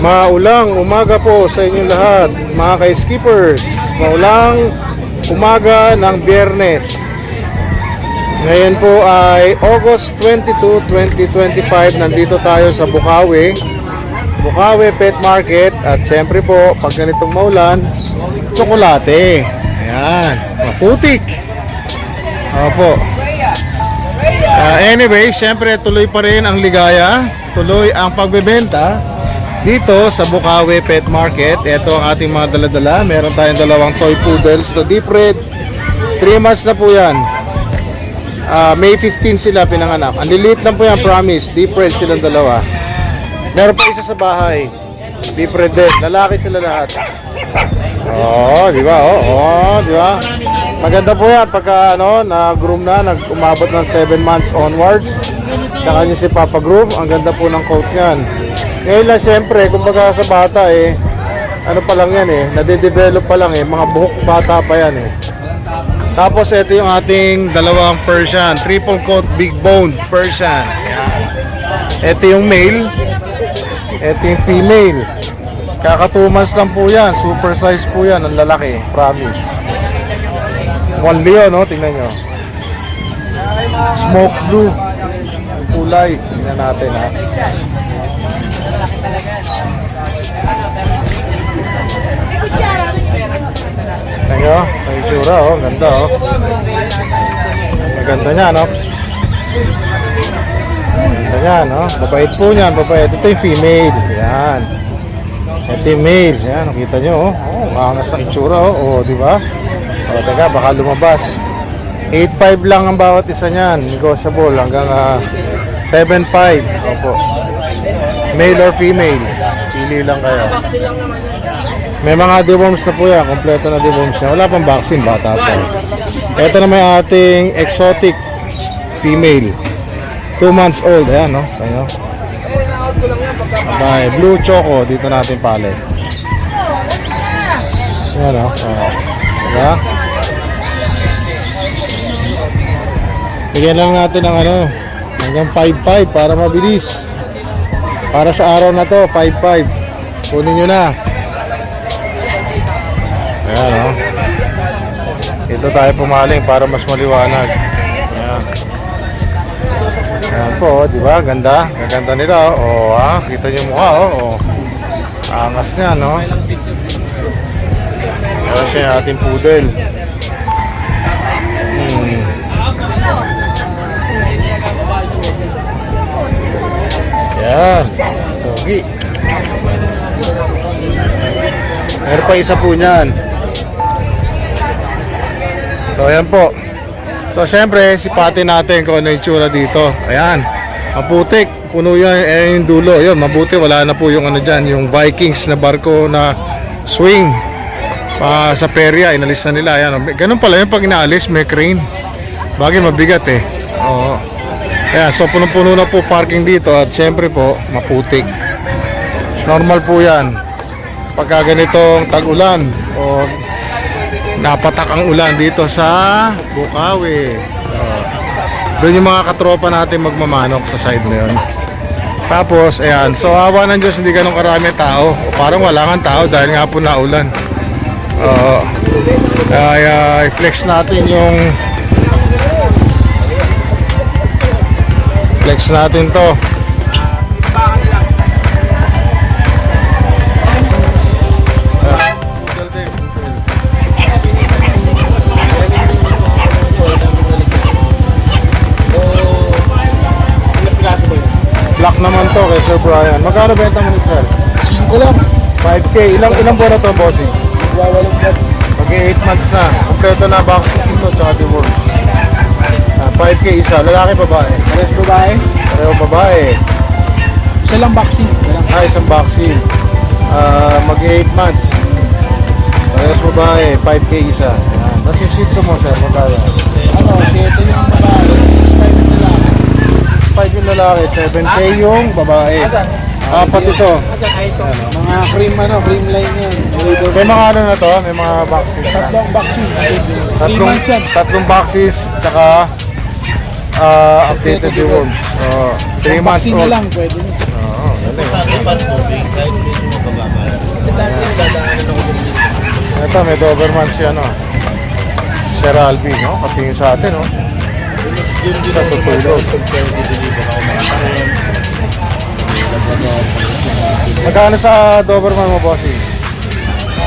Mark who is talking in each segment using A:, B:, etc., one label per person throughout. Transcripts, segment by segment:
A: Maulang umaga po sa inyong lahat, mga ka-skippers. Maulang umaga ng Biyernes. Ngayon po ay August 22, 2025. Nandito tayo sa Bukawi Pet Market. At siyempre po, pag ganitong maulan, tsokolate. Ayan, maputik. Opo. Anyway, siyempre tuloy pa rin ang ligaya. Tuloy ang pagbebenta dito sa Bukawi Pet Market. Ito ang ating mga dala-dala. Meron tayong dalawang toy poodles na deep red. 3 months na po yan. May 15 sila pinanganak. Ang liliit lang po yan, promise. Deep red silang dalawa. Meron pa isa sa bahay. Deep red din. Lalaki sila lahat. Oh, di ba? Oh, di ba? Maganda po yan pagka na-groom na, nag-umabot ng 7 months onwards. Tsaka nyo si Papa Groom. Ang ganda po ng coat niyan. Ngayon lang siyempre, kumbaga sa bata ano pa lang yan nade-develop pa lang mga buhok bata pa yan Tapos ito yung ating dalawang Persian, triple coat big bone Persian. Ayan. Ito yung male, ito yung female. Kaka 2 months lang po yan, super size po yan, ang lalaki, promise. One leon, tingnan nyo. Smoke blue, kulay, tingnan natin Ayo, may tsura ganda Maganda niya Ganda niya Babait po niyan, babait. Ito yung female. Yan. Ito yung male. Yan, nakita nyo angas ang tsura di ba? Teka, baka lumabas. 8.5 lang ang bawat isa niyan. Negotiable hanggang 7.5. Opo. Male or female, pili lang kayo. May mga deworms na po yan, kompleto na deworms na. Wala pang vaccine, bata pa. Ito na may ating exotic female, 2 months old. Ayan kayo. May blue choco, dito natin pale. Ayan diba? Bigyan lang natin ng hanggang 5.5 para mabilis. Para sa araw na to, 5.5. Kunin nyo na. Ayan Ito tayo pumaling para mas maliwanag. Ayan. Ayan po, di ba? Ganda. Gaganda nila. Kita nyo yung mukha. Angas niya, Ayan siya yung ating poodle. Yan. Togi. Meron pa isa po niyan. So ayan po. So syempre sipatin natin kung ano yung tsura dito. Ayan. Maputik. Puno yan yung dulo. Yun, mabuti wala na po yung dyan. Yung Vikings na barko na swing sa perya. Inalis na nila. Ayan. Ganun pala yung pag inaalis may crane. Bagay mabigat Oo. Ayan, so punong-puno na po parking dito at siyempre po maputik. Normal po yan pagka ganitong tag-ulan o napatak ang ulan dito sa Bukawi. Doon yung mga katropa natin magmamanok sa side na yun. Tapos ayan, so awa ng Diyos hindi ganun karami tao, parang wala nga tao dahil nga po naulan. Kaya i-flex natin yung flex natin to. Black naman to kay Sir Brian. Magkano benta mo ni Sir?
B: 5 lang.
A: 5K. Ilang buwan na to, bossing?
B: Wawalang blood.
A: Mag-8 months na. Kompleto na vaccines ito tsaka deworm. 5K isa. Lalaki, babae?
B: Pares babae.
A: Pareho babae.
B: Isa lang vaccine.
A: Isang vaccine. Mag-8 months. Parehas babae. 5K isa. Ayan. Tapos yung shih tzu mo, Sir, magkano?
B: Si ito yung babae. 6.5 na lang.
A: 5 yung lalaki, 7K yung babae. Apat ito.
B: Mga cream line yan.
A: May mga na to? May mga vaccines na?
B: Tatlong vaccine. 3 months yan.
A: Tatlong vaccines, tsaka updated deworms. 3 months
B: Vaccine na
A: old.
B: lang, pwede na.
A: Oo, galing. Ito, may Doberman si ano. Sir Alvin, no? Patingin sa atin, no? Sa tutulog. Magkano sa Doberman mo, bossing?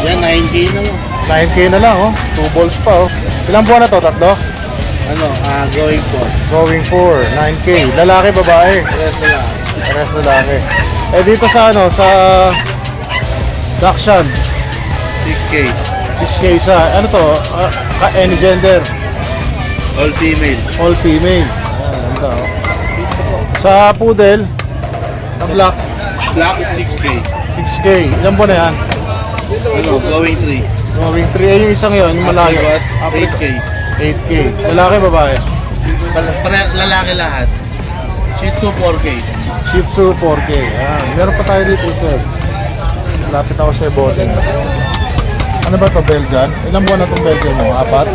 B: Yan, 9K na mo.
A: 9K na lang, oh. 2 balls pa, oh. Ilang buwan na to? Tatlo?
B: Going for.
A: Going for 9K. Lalaki, babae?
B: Rest na lang.
A: Pares lalaki. Eh, dito sa ano, sa Dachshund,
B: 6K.
A: 6K sa, ano to? Any gender?
B: All female.
A: All female. Ayan, ganda, oh. Sa Poodle, sa Black,
B: Black, 6K.
A: 6K. Ilan buwan na yan?
B: Going 3.
A: Going 3. Eh, yung isang yun, yung malayo.
B: Apricot, 8K.
A: 8K. Lalaki, babae?
B: Lalaki lahat. Shih Tzu, 4K.
A: Shih Tzu, 4K. Ayan. Meron pa tayo dito, sir. Lapit ako sa bossing. Ano ba to, Belgian? Ilang buwan na itong Belgian mo? 4?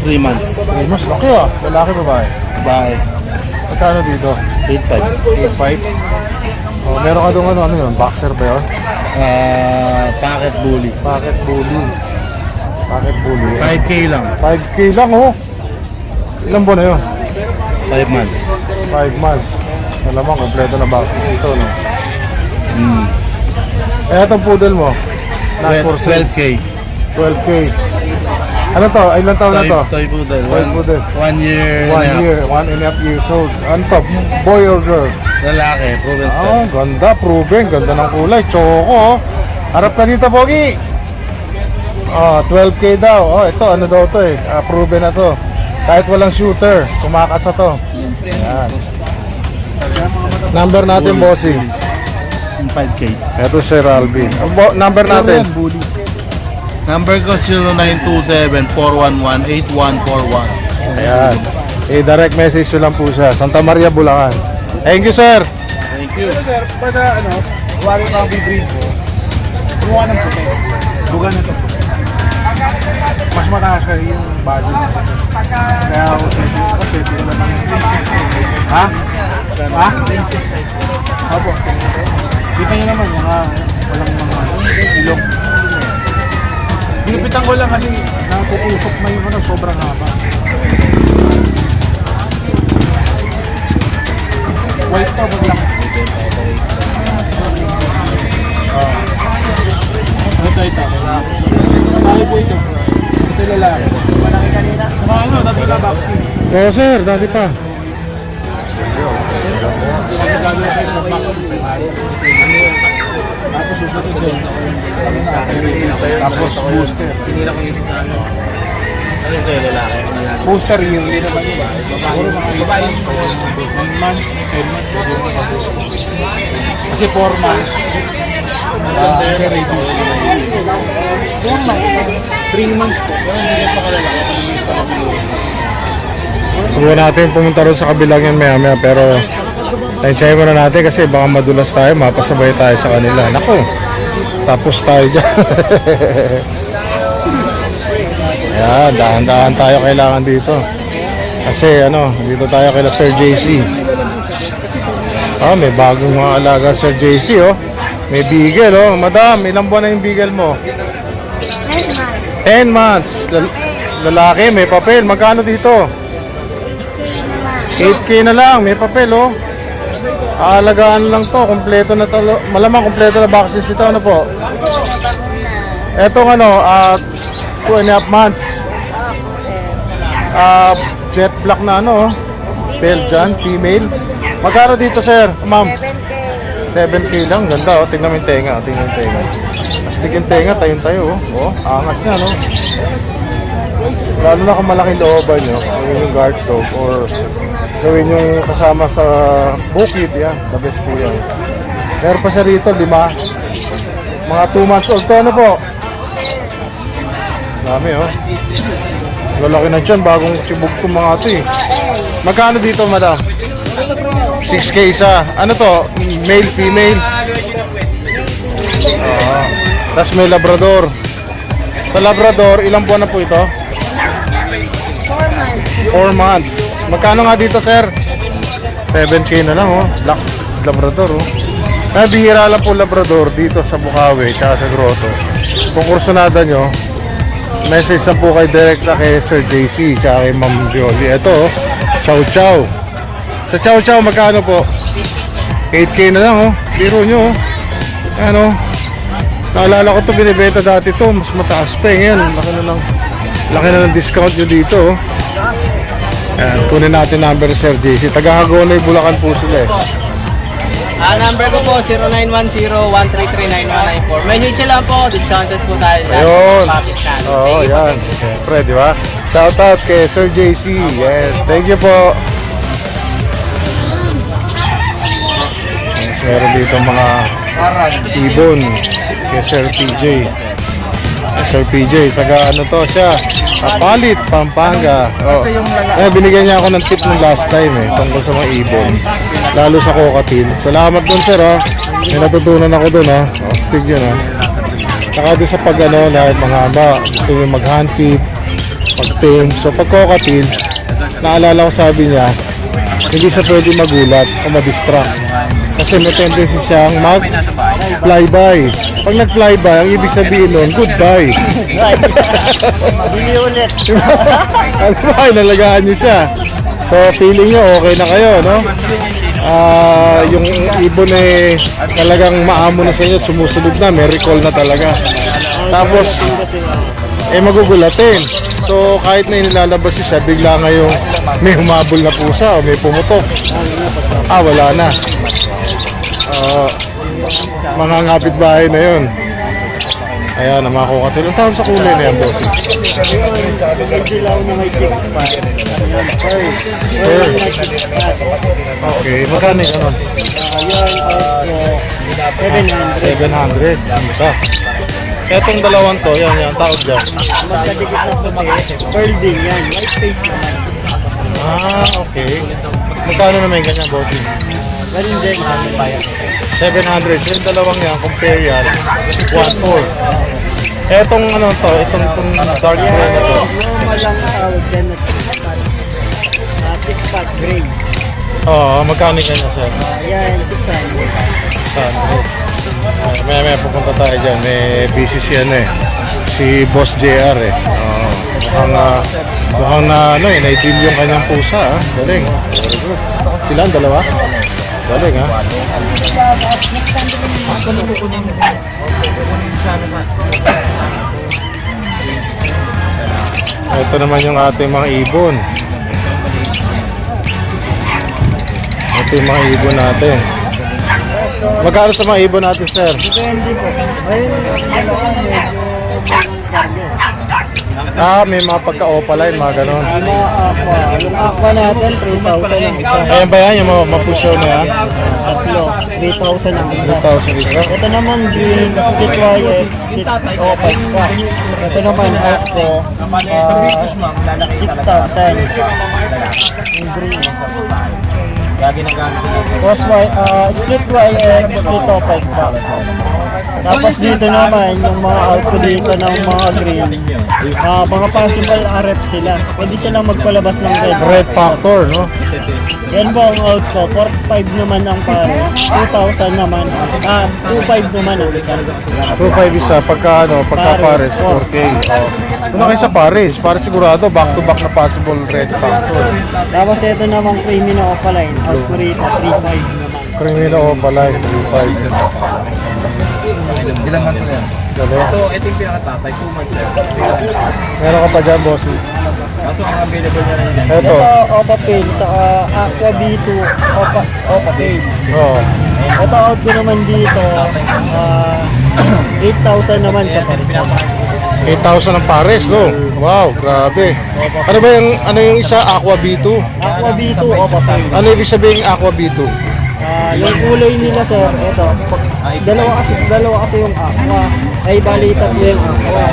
B: 3 months.
A: 3 months. Laki, ah. Lalaki, babae?
B: Bye.
A: Magkano dito?
B: 8.5.
A: 8.5. Oh, meron ka doon ano yun? Boxer ba yun?
B: Pocket bully.
A: Pocket bully. Pocket bully.
B: 5K lang.
A: 5K lang, oh. Ilang buwan na yun?
B: 5 months.
A: 5 months. Alamang, kompleto na boxes ito, no? Eh, itong poodle mo? Not for sale.
B: 12K.
A: 12K. Ano to? Ilang taon na to?
B: Toy poodle.
A: Toy poodle.
B: 1 year.
A: 1 year, 1.5 years old. Ano to? Boy or girl?
B: Lalaki. Proven
A: Ah,
B: style.
A: ganda, proven. Ganda ng kulay. Choco, oh. Harap ka dito, Pogi. Oh, 12K daw. Oh, ito, ano daw to eh. Proven na to. Kahit walang shooter, kumakasa to. Ayan. Number natin, bossing.
B: 5K.
A: Ito si Alvin. Number natin.
B: Number ko 0927-411-8141.
A: Ayan. Direct message nyo lang po siya. Santa Maria, Bulacan. Thank you, sir.
B: Thank you.
C: Sir, pagka huwag ka bibreed ko, kumuha ng puti. Buga na ito. Mas mataas ka yung body. Kaya ako kasi hindi naman ha? Ha? Opo. Kita nyo naman, walang mga ilong. Ginipitan ko lang kasi nakukusok na yung sobrang haba. White to, baglang. Ito. Malaki po ito. Ito yung lalaki. Malaki kanina. Sama ano, dati ka vaccine.
A: Oo, sir. Dati pa.
C: Tapos susunod doon. Tapos booster.
B: Ano sa'yo lalaki?
C: Booster yearly naman yun. Puro mga babae. 9 months, 10 months. Kasi 4 months. Reduce. 4 months. 3 months po. Hindi pa kalalaki.
A: Huwag natin pumunta rin sa kabilang yan maya pero tayo muna natin kasi baka madulas tayo, mapasabay tayo sa kanila. Naku, tapos tayo dyan. Ayan, dahan-dahan tayo kailangan dito. Kasi ano, dito tayo kay Sir JC. May bagong mga alaga Sir JC, oh. May beagle, oh. Madam, ilang buwan na yung beagle mo? 10 months. Lalaki, may papel. Magkano dito? 8K na lang, may papel, oh. Aalagaan lang to, kompleto na to. Malamang kompleto na vaccines ito, ano po? Etong ano, 2.5 months. Jet black na ano, Belgian, female. Magkano dito, sir? Ma'am? 7K lang, ganda, oh. Tingnan mo yung tenga, tingnan yung tenga. Astig yung tenga, tayo, oh. Angas niya, no? Lalo na kung malaking looban nyo, gawin yung guard dog or gawin yung kasama sa bukid, yan. The best po yan. Meron pa siya rito, 5. Mga 2 months old to, ano po? Dami, oh. Lalaki na dyan, bagong sibog itong mga ito, eh. Magkano dito, madam? 6K isa. Ano to? Male, female? Tapos may Labrador. Sa Labrador, ilang buwan na po ito? 4 months. Magkano nga dito, sir? 7K na lang, oh. Black Labrador, oh. Bihira lang po Labrador dito sa Bukawi tsaka sa Grotto. Kung kursunada nyo, message na po kay direkta kay Sir JC tsaka kay Ma'am Jolie. Ito, Chow Chow. Sa Chow Chow, magkano po? 8K na lang, oh. Biro nyo, oh. Ano? Naalala ko to, binibenta dati to. Mas mataas pa, eh. Ngayon, laki na ng discount nyo dito, oh. Ayan, kunin natin number ni Sir JC. Taga-Hagonoy, Bulacan po sila, eh.
D: Number ko po 0910-133-9194. Message lang po, discounted po tayo.
A: Ayun. Oo, yan. Siyempre, di ba? Shoutout kay Sir JC. Yes, thank you po. Yes, meron dito mga ibon kay Sir PJ. Sir PJ, saga ano to siya? Kapalit, Pampanga. Oh. Binigyan niya ako ng tip nung last time eh, tungkol sa mga ibon. Lalo sa cockatiel. Salamat dun sir ha. May natutunan ako dun ha. Astig yun ha. Saka doon sa pag ano, na mga haba, gusto nyo mag-hand feed, pag-tame. So pag cockatiel, naalala ko sabi niya, hindi siya pwede magulat o ma-distract. Kasi may tendency siyang mag-flyby. Pag nag-flyby, ang ibig sabihin nun, goodbye.
D: Hindi ulit.
A: Ano ba, nalagaan niyo siya. So feeling nyo, okay na kayo, no? Yung ibon eh talagang maamo na sa inyo, sumusunod na, may recall na talaga. Tapos magugulatin. So kahit na inilalabas siya, bigla ngayong may humabol na pusa o may pumutok. Wala na. Mga ngapit bahay na yun. Ayan, ang mga cockatiel. Ang tawag sa kulay na yan, boss?
D: Dilaw na may chicks pa.
A: Okay, magkano yung ano?
D: Yun,
A: 700. Isa. Etong dalawang to, yan, tawag dyan.
D: magkadikit na puti. Pearl din yan. White face naman.
A: Okay. Magkano naman yung ganyan, bossing?
D: Ganun din, ano pa yan.
A: 700. So yung dalawang yan, compare yan, 1.4. Etong ano to, itong dark gray na to.
D: Normal lang tawag dyan na thick fat gray.
A: Magkano yung ganyan, sir?
D: Yan, 600.
A: 100. May pupunta tayo dyan. May busy si ano eh. Si Boss JR eh. Mukhang na ano eh, na-deal yung kanyang pusa ah. Galing. Very good. Ilan? Dalawa? Galing ah. Ito naman yung ating mga ibon. Ito yung mga ibon natin. Magkano sa mga ibon natin, sir?
D: Depende po.
A: May mga pagka-opaline, mga ganon.
D: Yung aqua natin, 3,000 ang isa.
A: Ayan ba yan, yung mga mapusyo na yan?
D: Tatlo, 3,000 ang isa.
A: 2,000 isa.
D: Ito naman green, split wire, split open pa. Ito naman aqua, 6,000. Yung green. Cross wire, split wire, split open pa. Tapos dito naman, yung mga out ko dito ng mga green, mga possible RF sila. Pwede silang magpalabas ng
A: Red factor, no?
D: Yan po ang out ko, 4,500 naman ang pares, 2,000 naman, 2,500 naman ang isa.
A: 2,500 isa, pagka pares, 4K. Kung na kayo sa pares sigurado, back-to-back na possible red factor.
D: Tapos ito namang creamy na opaline, out ko rito, 3,500 naman.
A: Criminal opaline, 2,500.
C: Ilang months na yan?
A: Galing.
B: Ito yung pinakatatay, 2 months sir.
A: Meron ka pa dyan, boss?
B: Kaso ang available na rin yan.
A: Ito.
D: Ito, Opa Pale, saka Aqua B2, Opa Pale.
A: Oo.
D: Ito out ko naman dito, 8,000 naman sa pares.
A: 8,000 ang pares, no? Wow, grabe. Ano yung isa? Aqua B2?
D: Aqua B2, Opa Pale.
A: Ano ibig sabihin ng Aqua B2?
D: Yung kulay nila sir, ito. Dalawa kasi yung aqua. Ay bali tatlo yung aqua.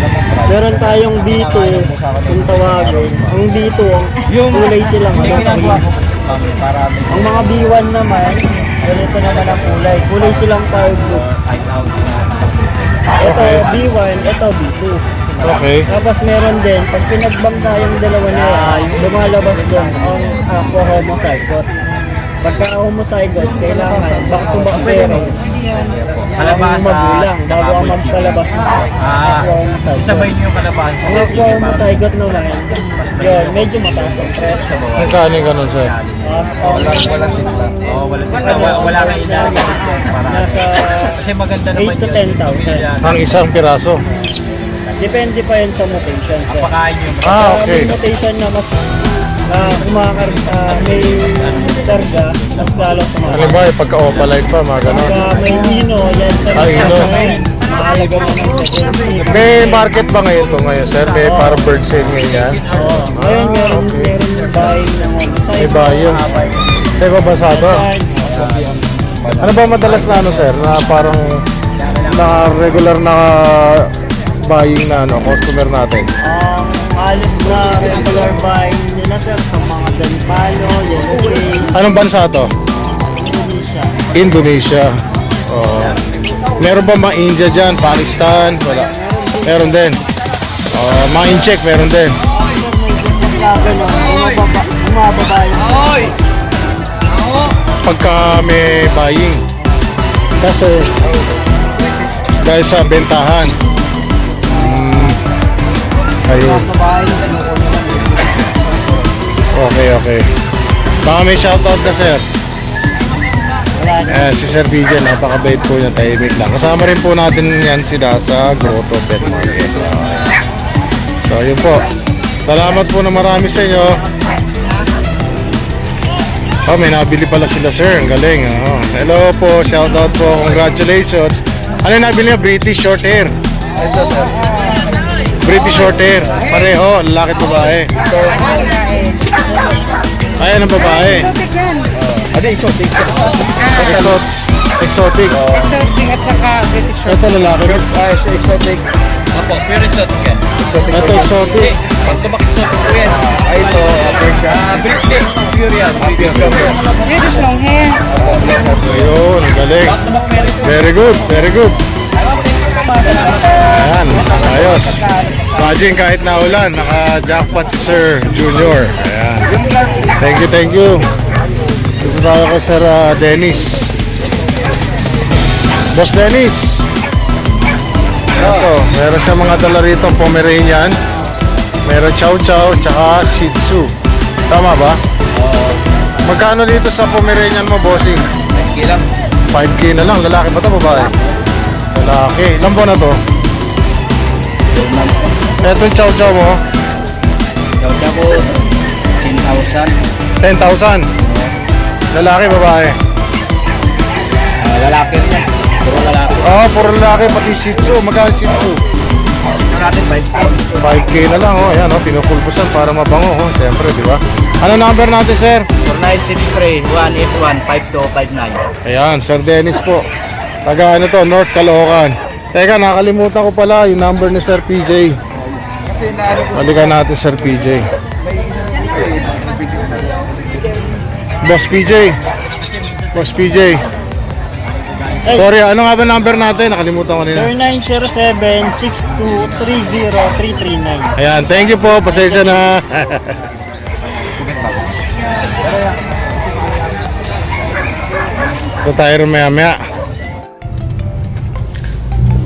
D: Meron tayong B2 kung tawagin. Ang B2, ang kulay silang ang mga B1 naman, ganito naman ang kulay. Kulay silang fire blue. Ito B1, ito B2.
A: Okay.
D: Tapos meron din, pag pinagbangsa yung dalawa na yan, lumalabas doon ang aqua homozygote. Pagka homozygote, kailangan back-to-back parents. Ang magulang, bago ang magpalabas ng aqua
B: Sabay niyo yung kalabahan sa
D: Ang aqua homozygous naman, yun, medyo mataas ang presyo.
A: Magkano yung ganun, sir?
B: Wala kang ilalim.
D: Nasa
B: Kasi maganda naman
D: 8 to 10,000.
A: Ang isang piraso.
D: Depende pa yun sa mutation. Sir.
B: Pakain niyo.
A: Okay.
D: May mutation na mas may targa, mas lalo sa mga.
A: Halimbawa, pagka-opaline pa, mga ganun.
D: Pagka may ino, yan sir.
A: Ino.
D: Mahalaga na ng security.
A: May market ba ngayon to ngayon, sir? May parang bird sale ngayon yan?
D: Oo. Ngayon meron buying ng homicide.
A: May bayo. May babasa to. Ano ba madalas na ano, sir? Na parang na regular na buying na ano, customer natin?
D: Ang halos na regular buying nila sir sa mga Danpalo, Yellow Face,
A: Anong bansa to?
D: Indonesia.
A: Indonesia. Oh. Meron ba mga India dyan? Pakistan? Wala. Meron din. Oh, mga in-check, meron din.
D: Umababa yun.
A: Pagka may buying. Kasi dahil sa bentahan. Ayun.
D: Sa bahay,
A: Okay. Baka may shoutout ka, sir.
D: wala na.
A: Si Sir BJ, napakabait po niya, tahimik lang. Kasama rin po natin yan sila sa Grotto Pet Market. So, yun po. Salamat po na marami sa inyo. Oh, may nabili pala sila, sir. Ang galing. Oh. Hello po, shoutout po. Congratulations. Ano yung nabili niya? British short hair. British short hair. Pareho, lalaki at babae. Ayan ang babae.
C: Ano exotic?
A: Exotic.
C: Exotic at saka British short.
A: Ito lalaki.
C: Exotic.
B: Apo, pero exotic yan.
A: Ito exotic.
B: Pag tumakit po yan.
C: Ito,
B: British, pure yan.
C: British long hair.
A: Ayun, ang galing. Very good, very good. Ayan, ayos. Imagine kahit naulan, naka-jackpot si Sir Junior. Ayan. Thank you. Dito tayo kay Sir Dennis. Boss Dennis. Ito, meron siya mga dala rito, Pomeranian. Meron Chow Chow, tsaka Shih Tzu. Tama ba? Magkano dito sa Pomeranian mo, bossing?
B: Kilang.
A: 5K na lang. Lalaki ba ito, babae? Lalaki. Ilan po na to? Ito yung Chow Chow mo.
B: Yauda ko, 10,000.
A: 10,000. Lalaki, babae?
B: Lalaki rin yan. Puro lalaki.
A: Puro lalaki, pati Shih Tzu. Magkano Shih Tzu?
B: Ito natin 5,000.
A: 5K na lang, oh. Ayan, oh. Pinupulpusan para mabango, oh. Siyempre, di ba? Ano number natin, sir?
B: 4963-181-5259.
A: Ayan, Sir Dennis po. Taga ano to, North Caloocan. Teka, nakalimutan ko pala yung number ni Sir PJ. Balikan natin, Sir PJ. Boss PJ. Boss PJ. Sorry, ano nga ba number natin? Nakalimutan ko nila.
D: 0907-6230-339.
A: Ayan, thank you po. Pasensya na. Ito tayo rin maya.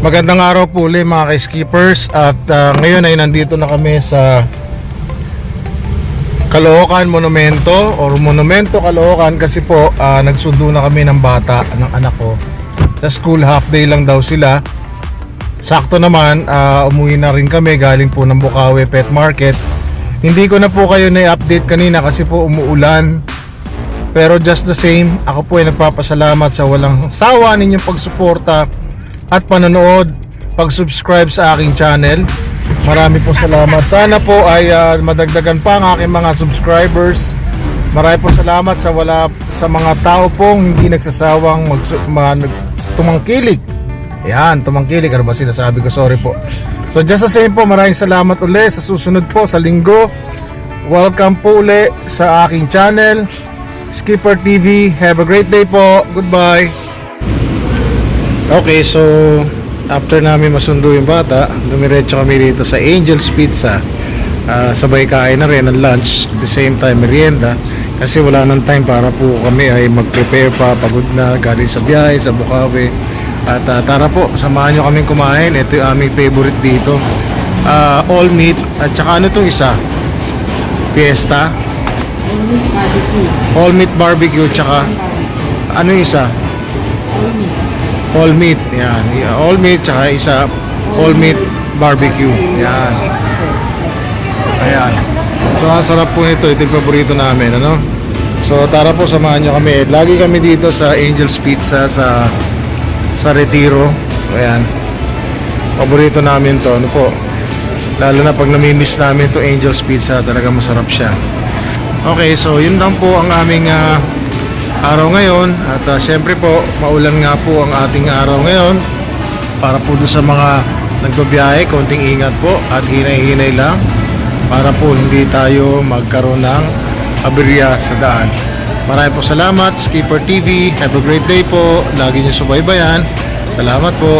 A: Magandang araw po ulit mga ka-skippers. At ngayon ay nandito na kami sa Caloocan Monumento or Monumento Caloocan kasi po nagsundo na kami ng bata, ng anak ko. Sa school, half day lang daw sila. Sakto naman, umuwi na rin kami galing po ng Bukawi Pet Market. Hindi ko na po kayo na-update kanina kasi po umuulan. Pero just the same, ako po ay nagpapasalamat sa walang sawa ninyong pagsuporta at panonood, pag-subscribe sa aking channel. Marami po salamat. Sana po ay madagdagan pa ang aking mga subscribers. Marami po salamat sa mga tao pong hindi nagsasawang tumangkilik. Ayan, tumangkilik. Ano ba sinasabi ko? Sorry po. So just the same po, maraming salamat uli. Sa susunod po, sa linggo, welcome po uli sa aking channel, Skipper TV. Have a great day po. Goodbye. Okay, so after namin masundo yung bata, dumiretso kami dito sa Angel's Pizza. Sabay kain na rin ng lunch, at the same time merienda. Kasi wala nang time para po kami ay mag-prepare pa, pagod na galing sa biyahe sa Bukawi. At tara po, samahan nyo kaming kumain. Ito yung aming favorite dito. All meat at saka ano itong isa? Fiesta. All meat barbecue tsaka ano yung isa? All meat. Yan. All meat tsaka isa all meat barbecue. Yan. Ayan. So ang sarap po nito. Ito yung paborito namin. Ano? So tara po, samahan nyo kami. Lagi kami dito sa Angel's Pizza sa Retiro. Ayan. Paborito namin to. Ano po? Lalo na pag namimiss namin to Angel's Pizza, talaga masarap siya. Okay, so yun lang po ang aming araw ngayon. At syempre po, maulan nga po ang ating araw ngayon. Para po doon sa mga nagbabiyahe, konting ingat po at hinay-hinay lang. Para po hindi tayo magkaroon ng aberya sa daan. Maraming po salamat, Skipper TV. Have a great day po. Lagi niyo subaybayan. Salamat po.